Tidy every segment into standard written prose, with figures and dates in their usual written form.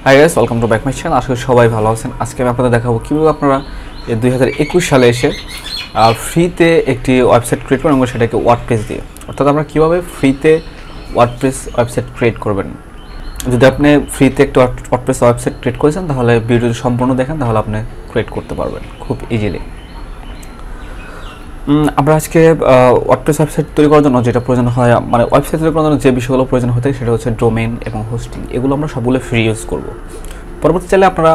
High guys, welcome to back my channel. আশা করি সবাই ভালো আছেন। আজকে আমি আপনাদের দেখাবো কীভাবে আপনারা 2021 সালে এসে ফ্রিতে একটি ওয়েবসাইট ক্রিয়েট করবেন এবং সেটাকে ওয়ার্ডপ্রেস দিয়ে, অর্থাৎ আমরা কীভাবে ফ্রিতে ওয়ার্ডপ্রেস ওয়েবসাইট ক্রিয়েট করবেন। যদি আপনি ফ্রিতে একটা ওয়ার্ডপ্রেস ওয়েবসাইট ক্রিয়েট করেছেন তাহলে ভিডিওটি সম্পূর্ণ দেখেন, তাহলে আপনি ক্রিয়েট করতে পারবেন খুব ইজিলি। আমরা আজকে ওয়ার্ডপ্রেস ওয়েবসাইট তৈরি করার জন্য যেটা প্রয়োজন হয়, মানে ওয়েবসাইট তৈরি করার জন্য যে বিষয়গুলো প্রয়োজন হতে সেটা হচ্ছে ডোমেইন এবং হোস্টিং। এগুলো আমরা সবগুলো ফ্রি ইউজ করব। পরবর্তী চাইলে আপনারা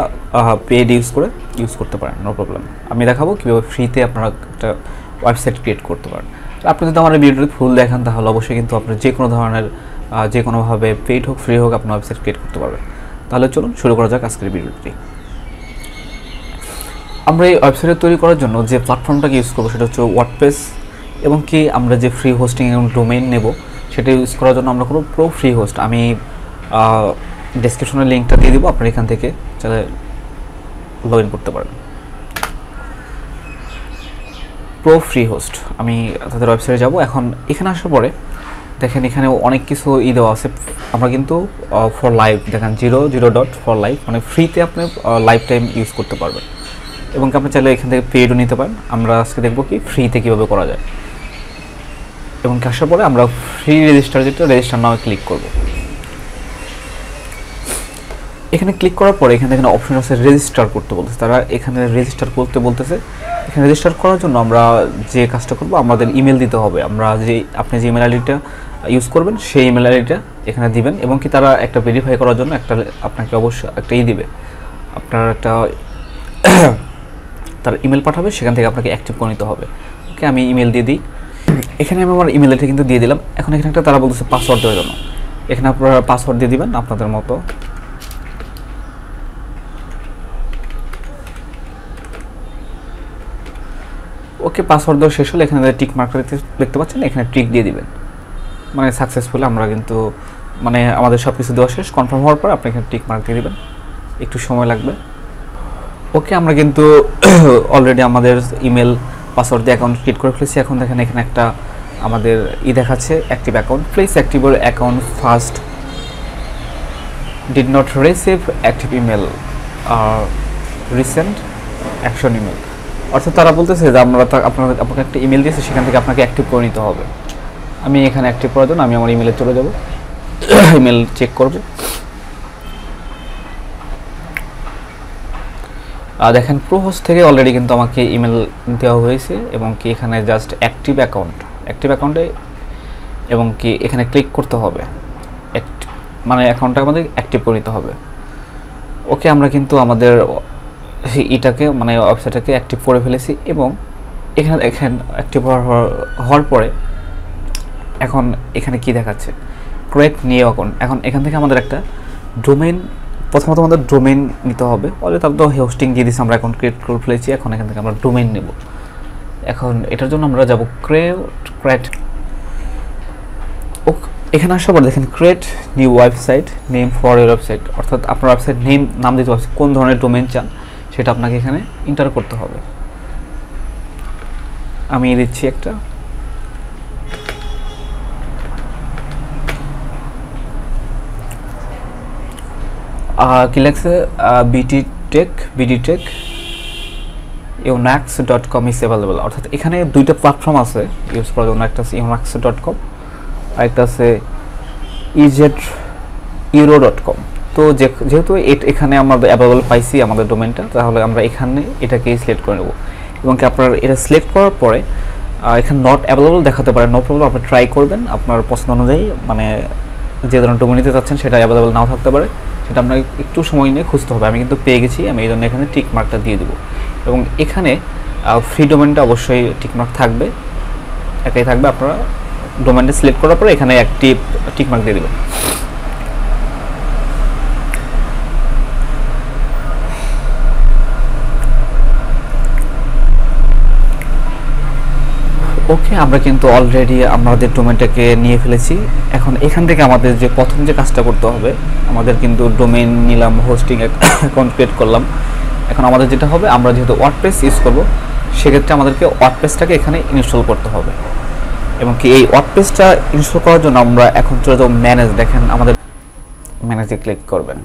পেড ইউজ করতে পারেন, নো প্রবলেম। আমি দেখাবো কীভাবে ফ্রিতে আপনারা একটা ওয়েবসাইট ক্রিয়েট করতে পারেন। আপনি যদি আমার ভিডিওটি ফুল দেখেন তাহলে অবশ্যই কিন্তু আপনার যে কোনো ধরনের যে কোনোভাবে পেড হোক ফ্রি হোক আপনার ওয়েবসাইট ক্রিয়েট করতে পারবেন। তাহলে চলুন শুরু করা যাক আজকের ভিডিওটি। আমরা এই ওয়েবসাইট তৈরি করার জন্য যে প্ল্যাটফর্মটাকে ইউজ করবো সেটা হচ্ছে ওয়ার্ডপ্রেস, এবং কি আমরা যে ফ্রি হোস্টিং এবং ডোমেইন নেব সেটা ইউজ করার জন্য আমরা কোনো প্রো ফ্রি হোস্ট, আমি ডেসক্রিপশনের লিঙ্কটা দিয়ে দিব, আপনারা এখান থেকে চাইলে লগ ইন করতে পারেন। প্রো ফ্রি হোস্ট, আমি তাদের ওয়েবসাইটে যাব। এখন এখানে আসার পরে দেখেন এখানে অনেক কিছু দেওয়া আছে। আমরা কিন্তু ফর লাইভ দেখেন 0.0.for life, মানে ফ্রিতে আপনি লাইফ টাইম ইউজ করতে পারবেন, এবং আপনি চাইলে এখান থেকে পেডও নিতে পারেন। আমরা আজকে দেখবো কি ফ্রিতে কীভাবে করা যায়। এবং আসার পরে আমরা ফ্রি রেজিস্টার নামে ক্লিক করব। এখানে ক্লিক করার পরে এখানে দেখেন অপশন আছে রেজিস্টার করতে বলতেছে, তারা এখানে রেজিস্টার করতে বলতেছে। এখানে রেজিস্টার করার জন্য আমরা যে কাজটা করব, আমাদের ইমেল দিতে হবে। আপনি যে ইমেল আইডিটা ইউজ করবেন সেই ইমেল আইডিটা এখানে দিবেন, এবং কি তারা একটা ভেরিফাই করার জন্য আপনাকে অবশ্যই একটা দিবে, আপনার একটা তার ইমেল পাঠাবে, সেখান থেকে আপনাকে অ্যাক্টিভ করে নিতে হবে। ওকে, আমি ইমেল দিয়ে দিই। এখানে আমি আমার ইমেলটা কিন্তু দিয়ে দিলাম। এখন এখানে একটা তারা বলতেছে পাসওয়ার্ড দেওয়ার জন্য, এখানে আপনারা পাসওয়ার্ড দিয়ে দিবেন আপনাদের মতো। ওকে, পাসওয়ার্ড দেওয়া শেষ হলে এখানে টিক মার্ক দেখতে পাচ্ছেন, এখানে টিক দিয়ে দিবেন, মানে সাকসেসফুল। আমরা কিন্তু মানে আমাদের সব কিছু দেওয়া শেষ, কনফার্ম হওয়ার পর আপনি এখানে টিক মার্ক দিয়ে দিবেন, একটু সময় লাগবে। ওকে, আমরা কিন্তু অলরেডি আমাদের ইমেল পাসওয়ার্ড দিয়ে অ্যাকাউন্ট ক্রিয়েট করে ফেলেছি। এখন দেখেন এখানে একটা আমাদের দেখাচ্ছে active account, please active your account first, did not receive active email recent action email. অর্থাৎ তারা বলতেছে যে আপনাকে একটা ইমেল দিয়েছে, সেখান থেকে আপনাকে অ্যাক্টিভ করে নিতে হবে। আমি এখানে অ্যাক্টিভ করার জন্য আমি আমার ইমেলে চলে যাব, ইমেল চেক করব। দেখেন প্রো হোস্ট থেকে অলরেডি কিন্তু আমাকে ইমেল দেওয়া হয়েছে, এবং কি এখানে জাস্ট অ্যাক্টিভ অ্যাকাউন্টে, এবং কি এখানে ক্লিক করতে হবে, মানে অ্যাকাউন্টটা আমাদের অ্যাক্টিভ করে নিতে হবে। ওকে, আমরা কিন্তু আমাদের এটাকে মানে ওয়েবসাইটটাকে অ্যাক্টিভ করে ফেলেছি, এবং এখানে দেখেন অ্যাক্টিভ হওয়ার পরে এখন এখানে কি দেখাচ্ছে, ক্রিয়েট নিউ অ্যাকাউন্ট। এখন এখান থেকে আমাদের একটা ডোমেইন, প্রথমত আমাদের ডোমেইন নিতে হবে। অলরেডি তার তো হোস্টিং দিয়ে দিয়েছি, আমরা অ্যাকাউন্ট ক্রিয়েট করে ফেলেছি। এখন এখান থেকে আমরা ডোমেইন নেব। এখন এটার জন্য আমরা যাব ক্রিয়েট। এখানে আসার পর দেখেন create new website name for your website, অর্থাৎ আপনার ওয়েবসাইট নাম দিতে হবে, কোন ধরনের ডোমেইন চান সেটা আপনাকে এখানে এন্টার করতে হবে। আমি দিচ্ছি একটা, কি লাগছে, bdtech unax.com ইজ অ্যাভেলেবল। অর্থাৎ এখানে দুইটা প্ল্যাটফর্ম আছে ইউজ করার জন্য, একটা আছে unax.com আর একটা আছে euro.com। তো যেহেতু এখানে আমরা অ্যাভেলেবল পাইছি আমাদের ডোমেইনটা, তাহলে আমরা এখানে এটাকেই সিলেক্ট করে নেব। এবং কি আপনার এটা সিলেক্ট করার পরে এখানে নট অ্যাভেলেবল দেখাতে পারে, নো প্রবলেম, আপনি ট্রাই করবেন আপনার পছন্দ অনুযায়ী, মানে যে ধরনের ডোমেইন নিতে চাচ্ছেন সেটা অ্যাভেলেবল নাও থাকতে পারে, সেটা আপনাকে একটু সময় নিয়ে খুঁজতে হবে। আমি কিন্তু পেয়ে গেছি, আমি এই জন্য এখানে টিক মার্কটা দিয়ে দেবো। এবং এখানে ফ্রি ডোমেইনটা অবশ্যই টিক মার্ক থাকবে, একাই থাকবে। আপনারা ডোমেইনটা সিলেক্ট করার পরে এখানে একটি টিক মার্ক দিয়ে দেবেন। ওকে, আমরা কিন্তু অলরেডি আমাদের ডোমেইনটাকে নিয়ে ফেলেছি। এখন এখান থেকে আমাদের যে প্রথম যে কাজটা করতে হবে, আমাদের কিন্তু ডোমেইন নিলাম, হোস্টিং অ্যাকাউন্ট ক্রিয়েট করলাম। এখন আমাদের যেটা হবে, আমরা যেহেতু ওয়ার্ডপ্রেস ইউজ করব, সেক্ষেত্রে আমাদেরকে ওয়ার্ডপ্রেসটাকে এখানে ইনস্টল করতে হবে। এবং কি এই ওয়ার্ডপ্রেসটা ইনস্টল করার জন্য আমরা এখন চলে যাব ম্যানেজ। দেখেন আমাদের ম্যানেজে ক্লিক করবেন।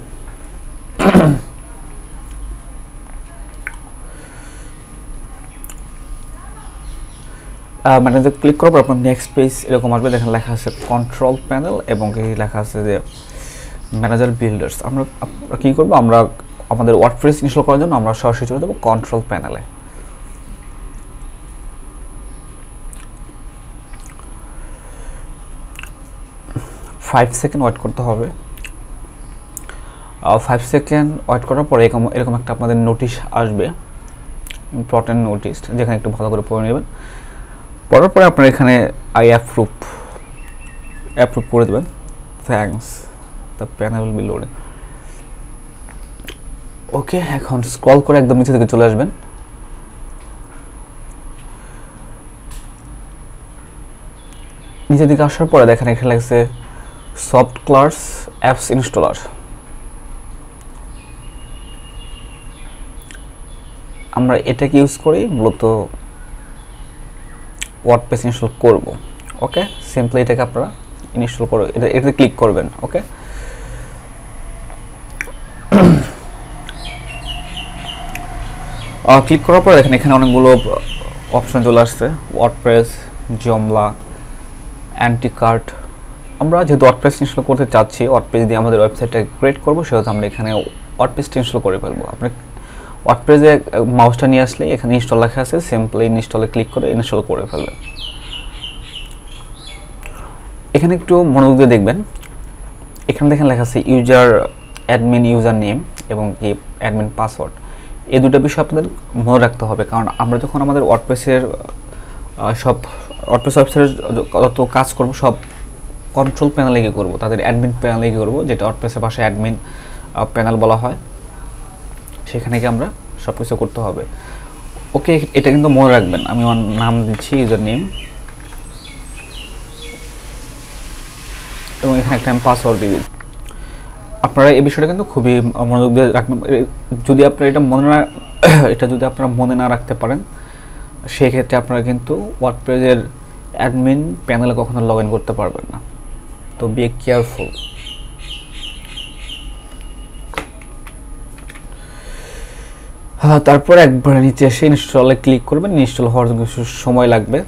ম্যানেজার ক্লিক করার পর আপনার নেক্সট পেজ এরকম আসবে, দেখেন লেখা আছে কন্ট্রোল প্যানেল এবং এই লেখা আছে যে ম্যানেজার বিল্ডার্স। আমরা কী করবো, আমরা আমাদের ওয়ার্ডপ্রেস ইনস্টল করার জন্য আমরা সরাসরি চলে যাবো কন্ট্রোল প্যানেলে। ফাইভ সেকেন্ড ওয়েট করতে হবে। 5 সেকেন্ড ওয়েট করার পরে এরকম একটা আপনাদের নোটিশ আসবে, ইম্পর্টেন্ট নোটিশ, যেখানে একটু ভালো করে পড়ে নেবেন। পড়ার পরে আপনার এখানে আই অ্যাপ্রুভ করে দেবেন। Thanks, the panel will be loaded. Okay, এখন স্ক্রল করে একদম নিচে থেকে চলে আসবেন। নিচের দিকে আসার পরে দেখেন এখানে লাগছে সফট ক্লাস অ্যাপস ইনস্টলার। আমরা এটাকে ইউজ করি মূলত ওয়ার্ডপ্রেস ইনস্টল করব। ওকে, সিম্পলি এটাকে আপনারা ইনস্টল করে এটাতে ক্লিক করবেন। ওকে, ক্লিক করার পরে দেখেন এখানে অনেকগুলো অপশন চলে আসছে, ওয়ার্ডপ্রেস, জমলা, অ্যান্টিকার্ট। আমরা যেহেতু ওয়ার্ডপ্রেস ইনস্টল করতে চাচ্ছি, ওয়ার্ডপ্রেস দিয়ে আমাদের ওয়েবসাইটটা ক্রিয়েট করবো, সেহেতু আমরা এখানে ওয়ার্ডপ্রেসটা ইনস্টল করে ফেলবো। আপনি ওয়ার্ডপ্রেসে মাউসটা নিয়ে আসলে এখানে ইনস্টল লেখা আছে, সিম্পলি ইনস্টলে ক্লিক করে ইনস্টল করে ফেলবেন। এখানে একটু মনোযোগ দিয়ে দেখবেন, এখানে দেখেন লেখা আছে ইউজার অ্যাডমিন ইউজার নেম এবং কি অ্যাডমিন পাসওয়ার্ড। এই দুটো বিষয় আপনাদের মনে রাখতে হবে, কারণ আমরা যখন আমাদের ওয়ার্ডপ্রেসের সব ওয়ার্ডপ্রেস ওয়েবসাইটের যত কাজ করবো সব কন্ট্রোল প্যানেলে গিয়ে করবো, তাদের অ্যাডমিন প্যানেলে গিয়ে করবো, যেটা ওয়ার্ডপ্রেসের ভাষায় অ্যাডমিন প্যানেল বলা হয়। সেখানে গিয়ে আমরা সব কিছু করতে হবে। ওকে, এটা কিন্তু মনে রাখবেন। আমি আমার নাম দিচ্ছি ইউজার নেম এবং এখানে একটা আমি পাসওয়ার্ড দিয়ে দিচ্ছি। আপনারা এই বিষয়টা কিন্তু খুবই মনোযোগ দিয়ে রাখবেন। যদি আপনারা এটা যদি আপনারা মনে না রাখতে পারেন, সেক্ষেত্রে আপনারা কিন্তু ওয়ার্ডপ্রেসের অ্যাডমিন প্যানেলে কখনো লগ ইন করতে পারবেন না। তো বি কেয়ারফুল। তারপর একবার নিচে এসে ইনস্টলে ক্লিক করবেন। ইনস্টল হওয়ার জন্য কিছু সময় লাগবে।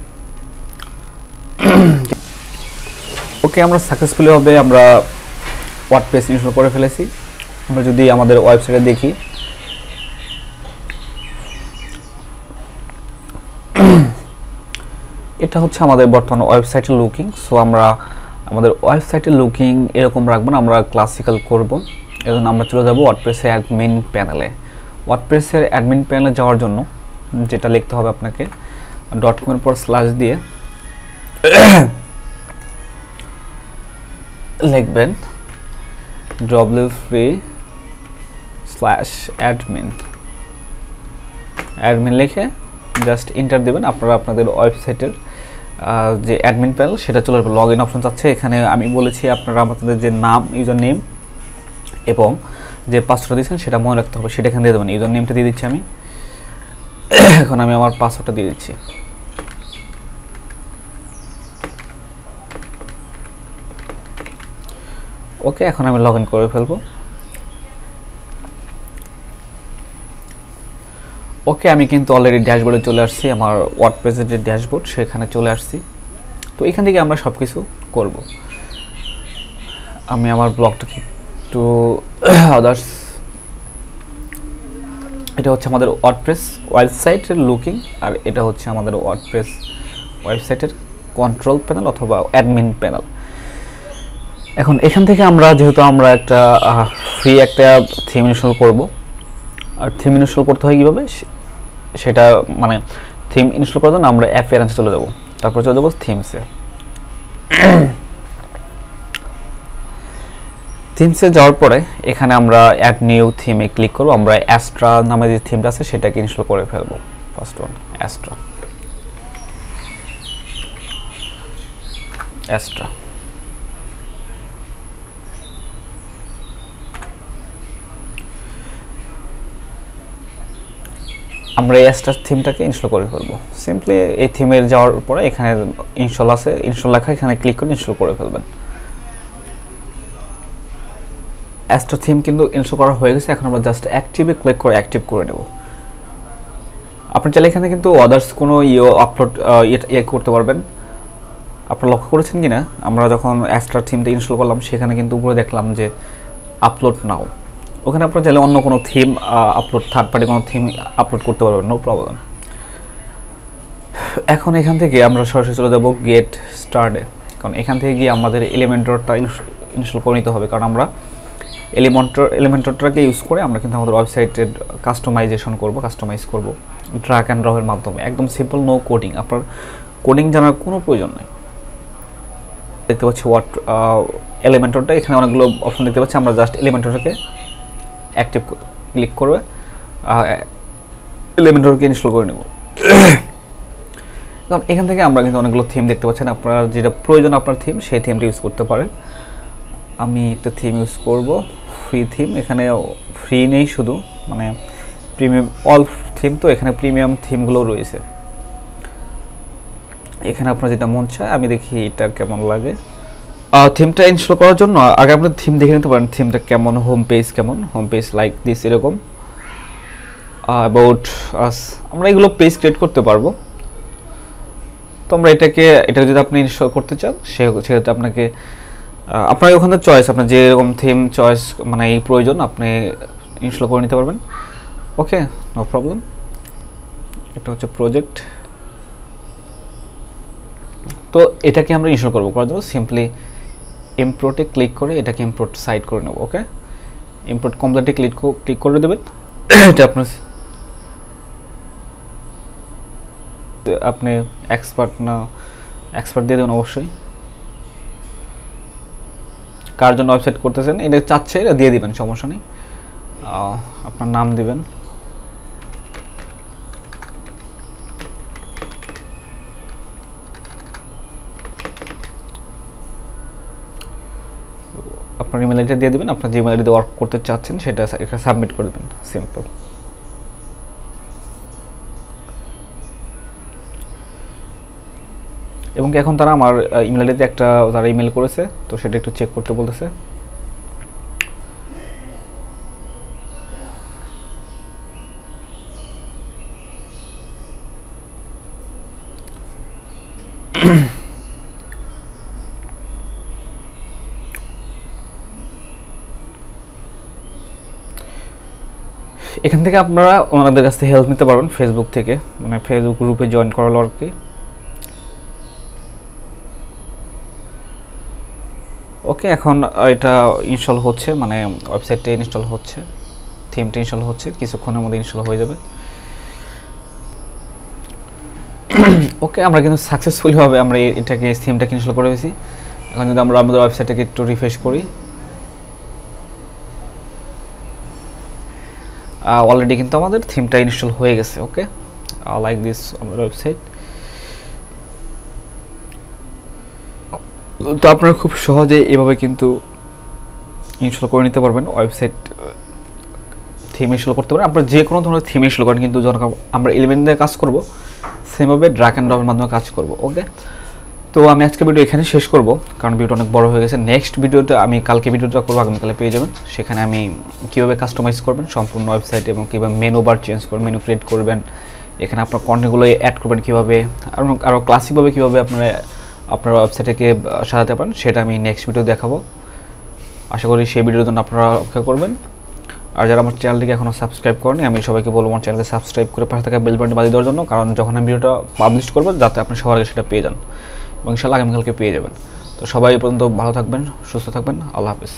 ওকে, আমরা সাকসেসফুলি হবে আমরা ওয়ার্ডপ্রেস ইনস্টল করে ফেলেছি। আমরা যদি আমাদের ওয়েবসাইটে দেখি, এটা হচ্ছে আমাদের বর্তমান ওয়েবসাইটের লুকিং। সো আমরা আমাদের ওয়েবসাইটের লুকিং এরকম রাখবো না, আমরা ক্লাসিক্যাল করব। এজন্য আমরা চলে যাব ওয়ার্ডপ্রেসের অ্যাডমিন প্যানেলে। ওয়ার্ডপ্রেসের অ্যাডমিন প্যানেলে যাওয়ার জন্য যেটা লিখতে হবে আপনাকে, .com এর পর স্ল্যাশ দিয়ে লিখবেন www/admin লিখে জাস্ট এন্টার দেবেন। আপনারা আপনাদের ওয়েবসাইটের যে অ্যাডমিন প্যানেল সেটা চলে আসবে। লগ ইন অপশন চাচ্ছে, এখানে আমি বলেছি আপনারা আপনাদের যে নাম, ইউজার নেম এবং যে পাসওয়ার্ড দিয়েছেন সেটা মনে রাখতে হবে, সেটা এখানে দিয়ে দেবেন। ইউজার নেমটা দিয়ে দিচ্ছি আমি। এখন আমি আমার পাসওয়ার্ডটা দিয়ে দিচ্ছি। ওকে, এখন আমি লগ ইন করে ফেলবো। ওকে, আমি কিন্তু অলরেডি ড্যাশবোর্ডে চলে আসছি। আমার ওয়ার্ডপ্রেসের যে ড্যাশবোর্ড সেখানে চলে আসছি। তো এখান থেকে আমরা সব কিছু করব। আমি আমার ব্লগটাকে একটু আদার্স, এটা হচ্ছে আমাদের ওয়ার্ডপ্রেস ওয়েবসাইটের লুকিং, আর এটা হচ্ছে আমাদের ওয়ার্ডপ্রেস ওয়েবসাইটের কন্ট্রোল প্যানেল অথবা অ্যাডমিন প্যানেল। এখন এখান থেকে আমরা যেহেতু আমরা একটা ফ্রি একটা থিম ইনস্টল করব, আর থিম ইনস্টল করতে হয় কীভাবে সেটা, মানে থিম ইনস্টল করার জন্য আমরা অ্যাপিয়ারেন্সে চলে যাব, তারপর চলে যাবো থিমসে। থিমসে যাওয়ার পরে এখানে আমরা অ্যাড নিউ থিমে ক্লিক করব। আমরা অ্যাস্ট্রা নামে যে থিমটা আছে সেটাকে ইনস্টল করে ফেলবো। First one Astra. আমরা এই অ্যাস্ট্রা থিমটাকে ইনস্টল করে ফেলবো। সিম্পলি এই থিমের যাওয়ার পরে এখানে ইনস্টল আছে, ইনস্টল লেখা, এখানে ক্লিক করে ইনস্টল করে ফেলবেন। অ্যাস্ট্রা থিম কিন্তু ইনস্টল করা হয়ে গেছে। এখন আমরা জাস্ট অ্যাক্টিভে ক্লিক করে অ্যাক্টিভ করে নেব। আপনি চাইলে এখানে কিন্তু আদার্স কোনো আপলোড করতে পারবেন। আপনারা লক্ষ্য করেছেন কি না, আমরা যখন অ্যাস্ট্রা থিমটা ইনস্টল করলাম সেখানে কিন্তু উপরে দেখলাম যে আপলোড নাও। ওখানে আপনারা চাইলে অন্য কোনো থিম আপলোড, থার্ড পার্টি কোনো থিম আপলোড করতে পারবেন, নো প্রবলেম। এখন এখান থেকে আমরা সরাসরি চলে যাব গেট স্টার্টে, কারণ এখান থেকে গিয়ে আমাদের এলিমেন্টরটা ইনস্টল করে নিতে হবে, কারণ আমরা এলিমেন্টরটাকে ইউজ করে আমরা কিন্তু আমাদের ওয়েবসাইটের কাস্টমাইজ করব ড্র্যাগ অ্যান্ড ড্রপের মাধ্যমে। একদম সিম্পল, নো কোডিং। আপনার কোডিং জানার কোনো প্রয়োজন নেই। দেখতে পাচ্ছি এলিমেন্টরটা, এখানে অনেকগুলো অপশন দেখতে পাচ্ছি। আমরা জাস্ট এলিমেন্টরটাকে অ্যাক্টিভ ক্লিক করবে, এলিমেন্টরকে ইনস্টল করে নেব। এখান থেকে আমরা কিন্তু অনেকগুলো থিম দেখতে পাচ্ছেন। আপনার যেটা প্রয়োজন আপনার থিম, সেই থিমটা ইউজ করতে পারেন। আমি একটা থিম ইউজ করব, ফ্রি থিম। এখানে ফ্রি নেই শুধু, মানে প্রিমিয়াম অল থিম, তো এখানে প্রিমিয়াম থিমগুলো রয়েছে। এখানে আপনার যেটা মন চায়, আমি দেখি এটা কেমন লাগে। থিমটা ইনস্টল করার জন্য আগে আপনি থিম দেখে নিতে পারেন থিমটা কেমন, হোম পেজ কেমন, হোম পেজ লাইক দিস, এরকম অ্যাবাউট আস। আমরা এগুলো পেজ ক্রিয়েট করতে পারবো। তো আমরা এটা যদি আপনি ইনস্টল করতে চান, সেক্ষেত্রে আপনাকে আপনার ওখানে চয়েস, আপনার যেরকম থিম চয়েস মানে এই প্রয়োজন আপনি ইনস্টল করে নিতে পারবেন। ওকে, নো প্রবলেম। এটা হচ্ছে প্রজেক্ট। তো এটাকে আমরা ইনস্টল করবো, করার জন্য সিম্পলি ইম্পোর্টে ক্লিক করে এটাকে ইম্পোর্ট সাইড করে নেব। ওকে, ইম্পোর্ট কমপ্লিটে ক্লিক করে দেবেন। এটা আপনার আপনি এক্সপার্ট দিয়ে দেবেন অবশ্যই। কার জন্য ওয়েবসাইট করতেছেন এটা চাচ্ছে, এটা দিয়ে দিবেন, সমস্যা নেই। আপনার নাম দিবেন, আপনার ইমেল আইডিটা দিয়ে দিবেন, আপনার যে ইমেল আইডিতে ওয়ার্ক করতে চাচ্ছেন সেটা এখানে সাবমিট করে দেবেন, সিম্পল। এবং এখন তারা আমার ইমেল আইডিতে তারা ইমেল করেছে, তো সেটা একটু চেক করতে বলতেছে। এখান থেকে আপনারা ওনাদের কাছ থেকে হেল্প নিতে পারবেন, ফেসবুক থেকে, মানে ফেসবুক গ্রুপে জয়েন করালো আর কি। ওকে, এখন এটা ইনস্টল হচ্ছে, মানে ওয়েবসাইটটা ইনস্টল হচ্ছে, থিমটা ইনস্টল হচ্ছে, কিছুক্ষণের মধ্যে ইনস্টল হয়ে যাবে। ওকে, আমরা কিন্তু সাকসেসফুলিভাবে আমরা থিমটাকে ইনস্টল করে ফেলেছি। এখন যদি আমরা আমাদের ওয়েবসাইটটাকে একটু রিফ্রেশ করি, অলরেডি কিন্তু আমাদের থিমটা ইনস্টল হয়ে গেছে। ওকে, লাইক দিস আমাদের ওয়েবসাইট। তো আপনারা খুব সহজে এভাবে কিন্তু ইনস্টল করে নিতে পারবেন, ওয়েবসাইট থিম ইনস্টল করতে পারেন। আপনারা যে কোনো ধরনের থিম ইনস্টল করেন, কিন্তু যখন আমরা এলিমেন্ট দিয়ে কাজ করব সেমভাবে ড্র্যাগ অ্যান্ড ড্রপের মাধ্যমে কাজ করব। ওকে, তো আমি আজকে ভিডিও এখানে শেষ করব, কারণ ভিডিওটা অনেক বড় হয়ে গেছে। নেক্সট ভিডিওতে আমি কালকে ভিডিওটা করবো, আগামীকালে পেয়ে যাবেন। সেখানে আমি কীভাবে কাস্টমাইজ করবেন সম্পূর্ণ ওয়েবসাইট, এবং কীভাবে মেনু বার চেঞ্জ করবেন, মেনু ক্রিয়েট করবেন, এখানে আপনার কন্টেন্টগুলো অ্যাড করবেন কীভাবে, আরও ক্লাসিকভাবে কীভাবে আপনার ওয়েবসাইটকে সাজাতে পারেন, সেটা আমি নেক্সট ভিডিও দেখাবো। আশা করি সেই ভিডিওর জন্য আপনারা অপেক্ষা করবেন। আর যারা আমার চ্যানেলটিকে এখনও সাবস্ক্রাইব করেনি, আমি সবাইকে বলবো আমার চ্যানেলকে সাবস্ক্রাইব করে পাশে থাকা বেল বাটনটি বাজিয়ে দেওয়ার জন্য, কারণ যখন আমি ভিডিওটা পাবলিশ করবো যাতে আপনি সবার আগে সেটা পেয়ে যান, এবং ইনশাআল্লাহ আগামীকালকে পেয়ে যাবেন। তো সবাই এই পর্যন্ত ভালো থাকবেন, সুস্থ থাকবেন, আল্লাহ হাফেজ।